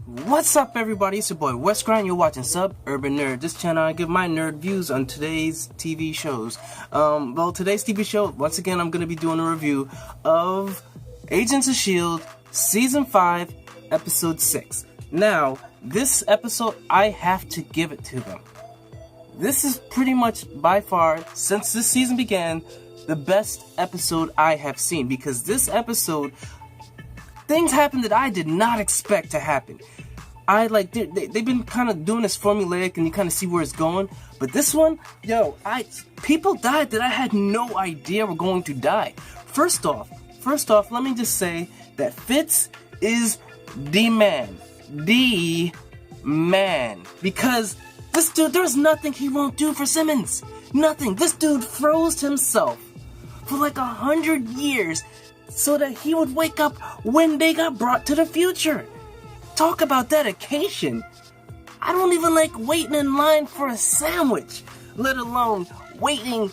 What's up, everybody? It's your boy Wes Grind. You're watching Urban Nerd. This channel, I give my nerd views on today's TV shows. Well, today's TV show, once again, I'm going to be doing a review of Agents of S.H.I.E.L.D. Season 5, Episode 6. Now, this episode, I have to give it to them. This is pretty much, by far, since this season began, the best episode I have seen. Because this episode, things happened that I did not expect to happen. They've been kind of doing this formulaic and you kind of see where it's going. But this one, people died that I had no idea were going to die. First off, let me just say that Fitz is the man. The man. Because this dude, there's nothing he won't do for Simmons. Nothing. This dude froze himself for like 100 years so that he would wake up when they got brought to the future. Talk about dedication. I don't even like waiting in line for a sandwich, let alone waiting,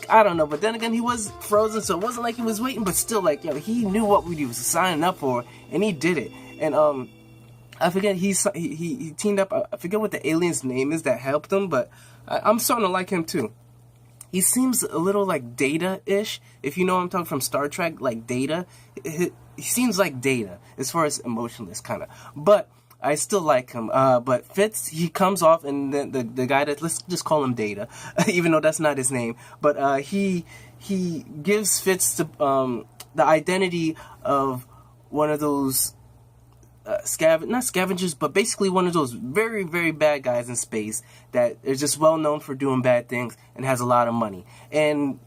I don't know. But then again, he was frozen, so it wasn't like he was waiting, but still, he knew what he was signing up for, and he did it. And I forget, he teamed up, I forget what the alien's name is that helped him, but I'm starting to like him too. He seems a little like Data-ish, if you know what I'm talking from Star Trek, like Data. He seems like Data, as far as emotionless, kind of. But I still like him. But Fitz, he comes off, and then the guy that, let's just call him Data, even though that's not his name. But he gives Fitz the identity of one of those not scavengers, but basically one of those very, very bad guys in space that is just well known for doing bad things and has a lot of money. And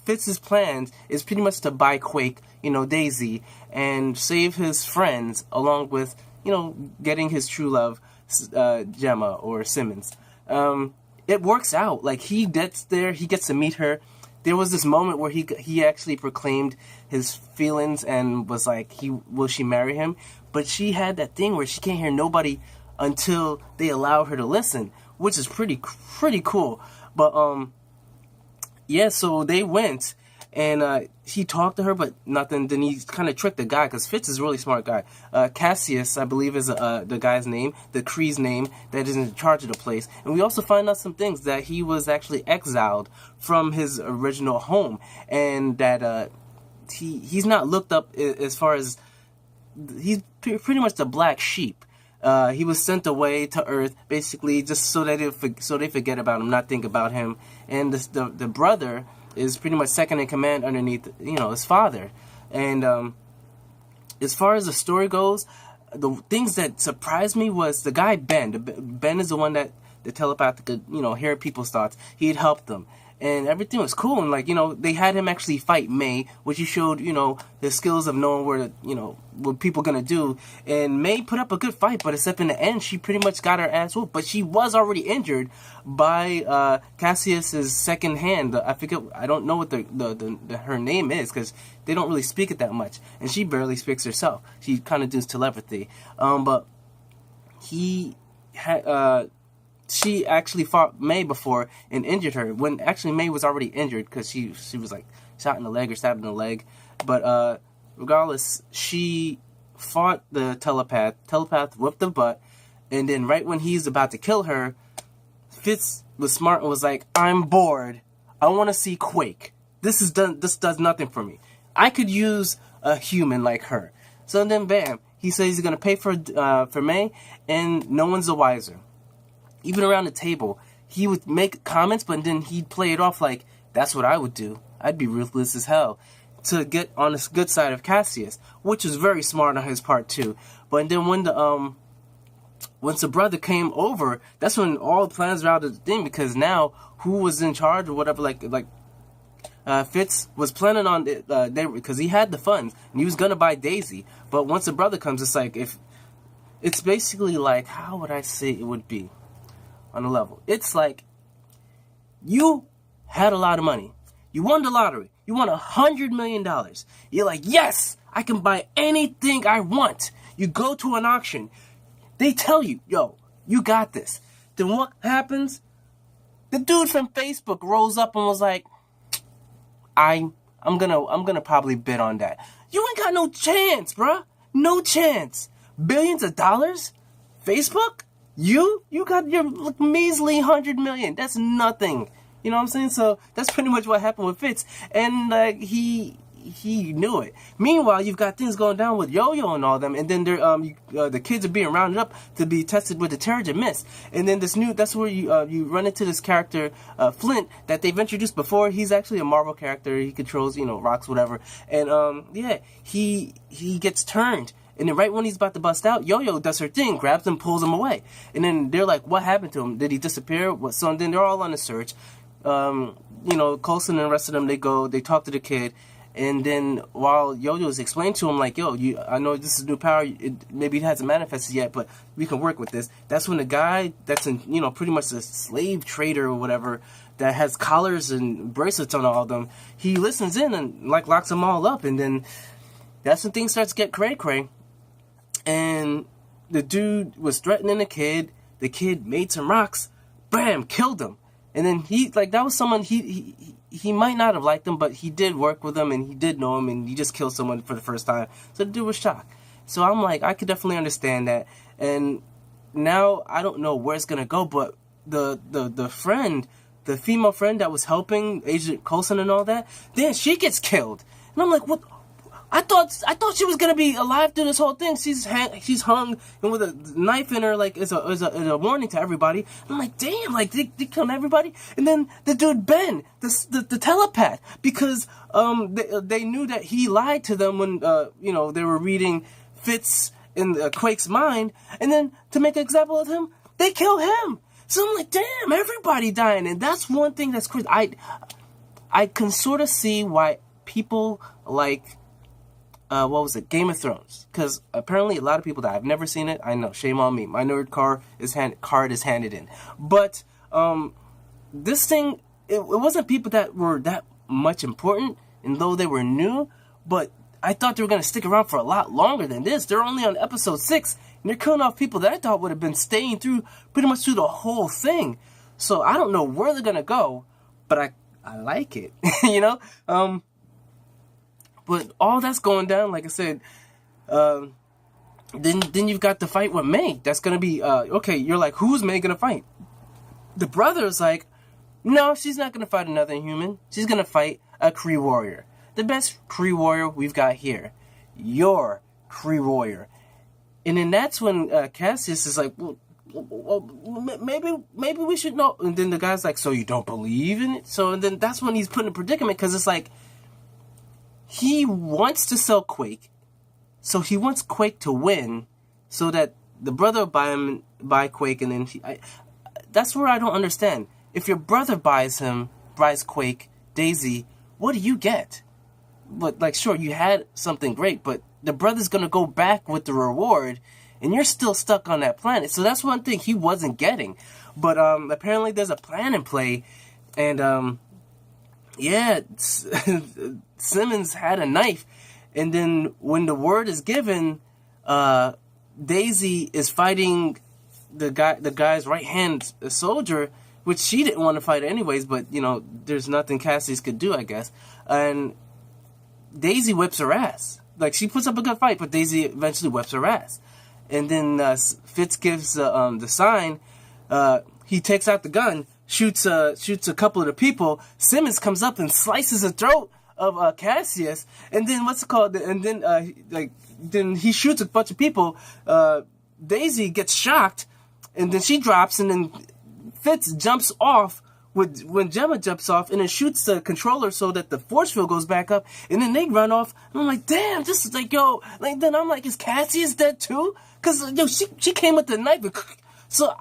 Fitz's plan is pretty much to buy Quake, Daisy, and save his friends, along with, getting his true love, Gemma or Simmons. It works out. Like, he gets there, he gets to meet her. There was this moment where he actually proclaimed his feelings and was like, will she marry him? But she had that thing where she can't hear nobody until they allow her to listen, which is pretty cool. But so they went, and he talked to her, but nothing. Then he kind of tricked the guy, because Fitz is a really smart guy. Cassius, I believe, is the guy's name, the Kree's name, that is in charge of the place. And we also find out some things, that he was actually exiled from his original home, and that he's not looked up as far as, he's pretty much the black sheep. He was sent away to Earth, basically, just so they forget about him, not think about him. And the brother is pretty much second in command underneath, his father. And as far as the story goes, the things that surprised me was the guy Ben. Ben is the one that the telepath could, hear people's thoughts. He'd helped them. And everything was cool, and they had him actually fight May, which he showed, his skills of knowing what people gonna do. And May put up a good fight, but except in the end, she pretty much got her ass whooped. But she was already injured by Cassius's second hand. I forget, I don't know what her name is, because they don't really speak it that much, and she barely speaks herself. She kind of does telepathy. But he had she actually fought May before and injured her, when actually May was already injured, because she was shot in the leg or stabbed in the leg. But regardless, she fought the telepath. Telepath whipped the butt, and then right when he's about to kill her, Fitz was smart and was like, I'm bored. I want to see Quake. This does nothing for me. I could use a human like her. So then bam, he says he's gonna pay for May, and no one's the wiser. Even around the table, he would make comments, but then he'd play it off like, that's what I would do. I'd be ruthless as hell to get on the good side of Cassius, which was very smart on his part too. But then once the brother came over, that's when all the plans were out of the thing, because now who was in charge or whatever, Fitz was planning on because he had the funds and he was gonna buy Daisy. But once the brother comes, it's basically like, how would I say it would be? On a level, it's like you had a lot of money, you won the lottery, you won $100 million. You're like, yes, I can buy anything I want. You go to an auction, they tell you, yo, you got this. Then what happens? The dude from Facebook rolls up and was like, I'm gonna probably bid on that. You ain't got no chance, bruh. No chance. Billions of dollars? Facebook? You got your measly 100 million. That's nothing. You know what I'm saying? So that's pretty much what happened with Fitz, and he knew it. Meanwhile, you've got things going down with Yo-Yo and all them, and then the kids are being rounded up to be tested with the Terrigen Mist. And then that's where you run into this character Flint that they've introduced before. He's actually a Marvel character. He controls rocks, whatever. And he gets turned. And then right when he's about to bust out, Yo-Yo does her thing, grabs him, pulls him away. And then they're like, what happened to him? Did he disappear? So then they're all on a search. Coulson and the rest of them, they talk to the kid. And then while Yo-Yo is explaining to him, like, I know this is new power. Maybe it hasn't manifested yet, but we can work with this. That's when the guy that's in, pretty much a slave trader or whatever, that has collars and bracelets on all of them, he listens in and, like, locks them all up. And then that's when things starts to get cray-cray. And the dude was threatening the kid. The kid made some rocks. Bam! Killed him. And then that was someone, he might not have liked him, but he did work with him, and he did know him, and he just killed someone for the first time. So the dude was shocked. So I'm like, I could definitely understand that. And now I don't know where it's going to go, but the friend, the female friend that was helping Agent Coulson and all that, then she gets killed. And I'm like, what? I thought she was gonna be alive through this whole thing. She's hung and with a knife in her, like, as a warning to everybody. I'm like, damn, like they killed everybody. And then the dude Ben, the telepath, because they knew that he lied to them when they were reading Fitz in Quake's mind, and then to make an example of him, they kill him. So I'm like, damn, everybody dying. And that's one thing that's crazy. I can sort of see why people like. Game of Thrones. Because apparently a lot of people that I've never seen it, I know, shame on me. My nerd card is handed in. But this thing, it wasn't people that were that much important, and though they were new, but I thought they were going to stick around for a lot longer than this. They're only on episode 6, and they're killing off people that I thought would have been staying through pretty much through the whole thing. So I don't know where they're going to go, but I like it, But all that's going down, like I said, then you've got the fight with May. That's going to be, okay, you're like, who's May going to fight? The brother's like, no, she's not going to fight another human. She's going to fight a Kree warrior. The best Kree warrior we've got here. Your Kree warrior. And then that's when Cassius is like, well, maybe we should know. And then the guy's like, so you don't believe in it? So and then that's when he's put in a predicament, because it's like, he wants to sell Quake, so he wants Quake to win, so that the brother will buy Quake, and then that's where I don't understand. If your brother buys Quake, Daisy, what do you get? But, like, sure, you had something great, but the brother's gonna go back with the reward, and you're still stuck on that planet. So that's one thing he wasn't getting. But apparently there's a plan in play, and yeah, Simmons had a knife, and then when the word is given, Daisy is fighting the guy's right hand soldier, which she didn't want to fight anyways. But there's nothing Cassius could do, I guess. And Daisy whips her ass. Like, she puts up a good fight, but Daisy eventually whips her ass. And then Fitz gives the sign. He takes out the gun. Shoots a couple of the people. Simmons comes up and slices the throat of Cassius, and then and then he shoots a bunch of people. Daisy gets shocked, and then she drops, and then Fitz jumps off when Gemma jumps off, and then shoots the controller so that the force field goes back up, and then they run off. And I'm like, damn, this is like, yo, like, then I'm like, is Cassius dead too? Because she came with the knife, so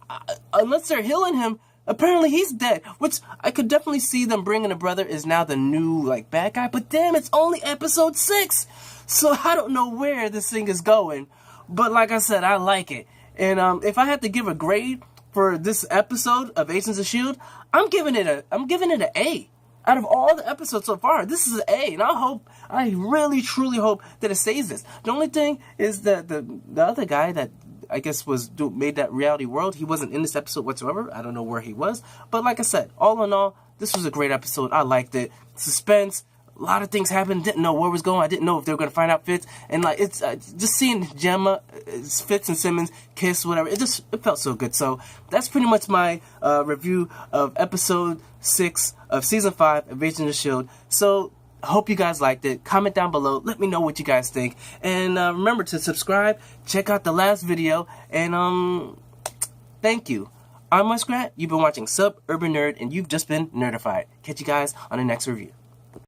unless they're healing him, apparently he's dead, which I could definitely see them bringing a brother is now the new, like, bad guy. But damn, it's only episode 6. So I don't know where this thing is going. But like I said, I like it. And if I had to give a grade for this episode of Agents of S.H.I.E.L.D., I'm giving it an A. Out of all the episodes so far, this is an A. And I really, truly hope that it stays this. The only thing is that the other guy that I guess made that reality world, he wasn't in this episode whatsoever. I don't know where he was, but like I said, all in all, this was a great episode. I liked it. Suspense, a lot of things happened. Didn't know where it was going. I didn't know if they were going to find out Fitz. And like, it's just seeing Gemma, Fitz and Simmons kiss, whatever. It felt so good. So that's pretty much my review of episode 6 of season 5 of Agents of S.H.I.E.L.D. So I hope you guys liked it. Comment down below. Let me know what you guys think. And remember to subscribe. Check out the last video. And thank you. I'm Wes Grant. You've been watching Suburban Nerd, and you've just been nerdified. Catch you guys on the next review.